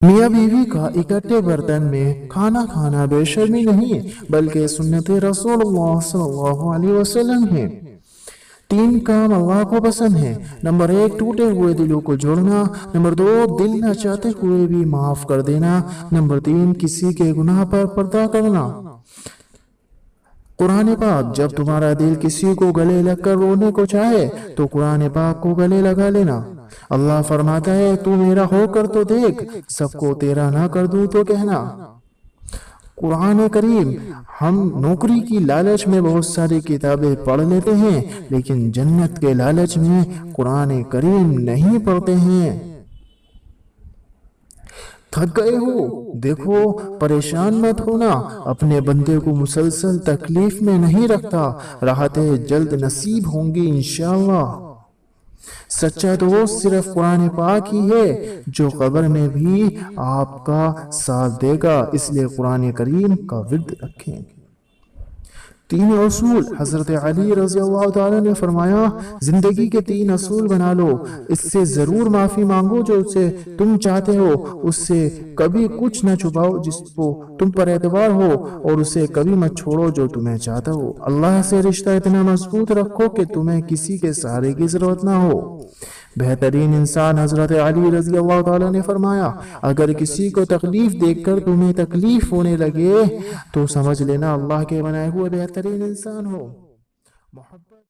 میاں بیوی کا اکٹھے برتن میں کھانا کھانا بے شرمی نہیں ہے بلکہ سنت رسول اللہ صلی اللہ علیہ وسلم ہے۔ 3 کام اللہ کو پسند ہے۔ نمبر 1، ٹوٹے ہوئے دلوں کو جوڑنا۔ نمبر 2، دل نہ چاہتے ہوئے بھی معاف کر دینا۔ نمبر 3، کسی کے گناہ پر پردہ کرنا۔ قرآن پاک: جب تمہارا دل کسی کو گلے لگ کر رونے کو چاہے تو قرآن پاک کو گلے لگا لینا۔ اللہ فرماتا ہے، تو میرا ہو کر تو دیکھ، سب کو تیرا نہ کر دوں تو کہنا۔ قرآن کریم: ہم نوکری کی لالچ میں بہت ساری کتابیں پڑھ لیتے ہیں لیکن جنت کے لالچ میں قرآن کریم نہیں پڑھتے ہیں۔ تھک گئے ہو؟ دیکھو، پریشان مت ہونا، اپنے بندے کو مسلسل تکلیف میں نہیں رکھتا، راحتیں جلد نصیب ہوں گی انشاءاللہ۔ سچا دوست صرف قرآن پاک ہی ہے جو قبر میں بھی آپ کا ساتھ دے گا، اس لیے قرآن کریم کا ورد رکھیں۔ 3 اصول: حضرت علی رضی اللہ تعالیٰ نے فرمایا، زندگی کے 3 اصول بنا لو، اس سے ضرور معافی مانگو جو اسے تم چاہتے ہو، اس سے کبھی کچھ نہ چھپاؤ جس کو تم پر اعتبار ہو، اور اسے کبھی مت چھوڑو جو تمہیں چاہتا ہو۔ اللہ سے رشتہ اتنا مضبوط رکھو کہ تمہیں کسی کے سہارے کی ضرورت نہ ہو۔ بہترین انسان حضرت علی رضی اللہ تعالیٰ نے فرمایا، اگر کسی کو تکلیف دیکھ کر تمہیں تکلیف ہونے لگے تو سمجھ لینا اللہ کے بنائے ہوئے بہترین انسان ہو۔ محبت